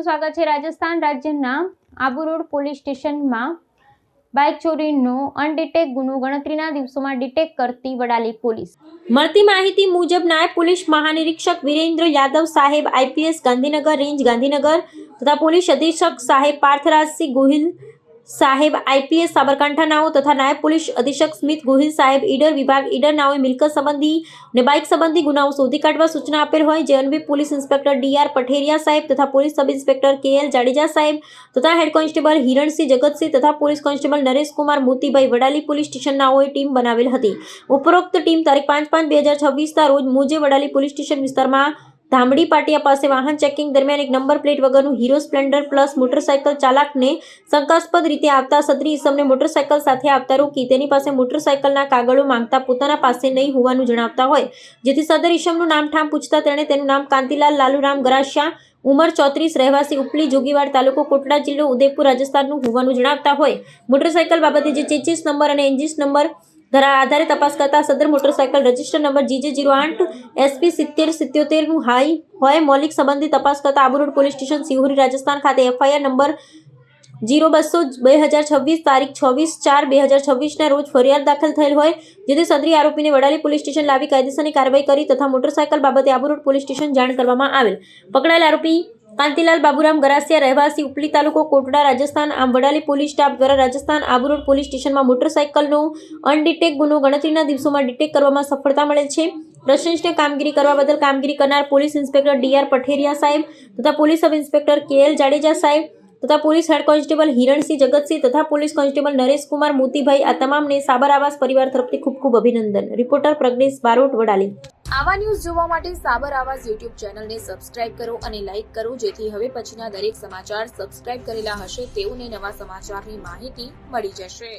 આપનું સ્વાગત છે। રાજસ્થાન રાજ્યના આબુ રોડ પોલીસ સ્ટેશનમાં બાઇક ચોરીનો અનડિટેક ગુનો ગણતરીના દિવસોમાં ડિટેક્ટ કરતી વડાલી પોલીસ। મળતી માહિતી મુજબ નાયબ પોલીસ મહાનિરીક્ષક વીરેન્દ્ર યાદવ સાહેબ આઈપીએસ ગાંધીનગર રેન્જ ગાંધીનગર તથા પોલીસ અધિક્ષક સાહેબ પાર્થરાજસિંહ ગોહિલ સાહેબ આઈપીએસ સાબરકાંઠા નાઓ તથા નાયબ પોલીસ અધિક્ષક સ્મિત ગોહિલ સાહેબ ઈડર વિભાગ ઈડર નાઓએ મિલકત સંબંધી અને બાઇક સંબંધી ગુનાઓ શોધી કાઢવા સૂચના આપેલ હોય જે અન્વયે પોલીસ ઇન્સ્પેક્ટર ડીઆર પઠેરિયા સાહેબ તથા police sub inspector K L Jadeja સાહેબ તથા હેડ કોન્સ્ટેબલ હિરણસિંહ જગતસિંહ તથા police constable Nareshkumar Motibhai Vadali police station નાઓએ ટીમ બનાવેલ હતી। ઉપરોક્ત ટીમ તારીખ 5/5/2026 રોજ મોજે વડાલી પોલીસ સ્ટેશન વિસ્તારમાં ધામડી પાટિયા પાસે વાહન ચેકિંગ દરમિયાન એક નંબર પ્લેટ વગરનું હીરો સ્પ્લેન્ડર પ્લસ મોટરસાયકલ ચાલકને શંકાસ્પદ રીતે આવતા સદરી ઈસમને મોટરસાયકલ સાથે આવતા રોકી તેની પાસે મોટરસાયકલના કાગળો માંગતા પોતાના પાસે નહીં હોવાનું જણાવતા હોય જેથી સદર ઈસમનું નામ ઠામ પૂછતા તેણે તેનું નામ કાંતિલાલ લાલુરામ ગરાસિયા ઉંમર 34 રહેવાસી ઉપલી જોગીવાડ તાલુકો કોટડા જિલ્લો ઉદયપુર રાજસ્થાનનું હોવાનું જણાવતા હોય મોટરસાયકલ બાબતે જે ચેચીસ નંબર અને એન્જીસ નંબર આધારે તપાસ કરતા સદર motorcycle register number GJ08 SP 7077 નું હાઈ હોય મૌલિક સંબંધી તપાસ કરતા Abu road police station Sihori Rajasthan ખાતે FIR નંબર 0200/2026 તારીખ 26/4/2026 ના રોજ ફરિયાદ દાખલ થયેલ હોય જેથી સદરી આરોપીને વડાલી પોલીસ સ્ટેશન લાવી કાયદેસરની કાર્યવાહી કરી તથા મોટરસાયકલ બાબતે આબુ રોડ પોલીસ સ્ટેશન જાણ કરવામાં આવેલ। પકડાયેલ આરોપી કાંતિલાલ બાબુરામ ગરાસિયા રહેવાસી ઉપલી તાલુકો કોટડા રાજસ્થાન આમ વડાલી પોલીસ સ્ટાફ દ્વારા રાજસ્થાન આબુ રોડ પોલીસ સ્ટેશનમાં મોટરસાયકલનો અનડિટેક ગુનો ગણતરીના દિવસોમાં ડિટેક્ટ કરવામાં સફળતા મળેલ છે। પ્રશંસનીય કામગીરી કરવા બદલ કામગીરી કરનાર પોલીસ ઇન્સ્પેક્ટર ડીઆર પઠેરિયા સાહેબ તથા police sub inspector K L Jadeja સાહેબ તથા પોલીસ હેડ કોન્સ્ટેબલ હિરણસિંહ જગતસિંહ તથા પોલીસ કોન્સ્ટેબલ નરેશકુમાર મોતીભાઈ આ તમામને સાબર આવાસ પરિવાર તરફથી ખૂબ ખૂબ અભિનંદન। રિપોર્ટર પ્રજ્ઞેશ બારોટ વડાલી। આવા ન્યૂઝ જોવા માટે સાબર આવાસ યુટ્યુબ ચેનલને સબસ્ક્રાઇબ કરો અને લાઇક કરો જેથી હવે પછીના દરેક સમાચાર સબસ્ક્રાઇબ કરેલા હશે તેઓને નવા સમાચારની માહિતી મળી જશે।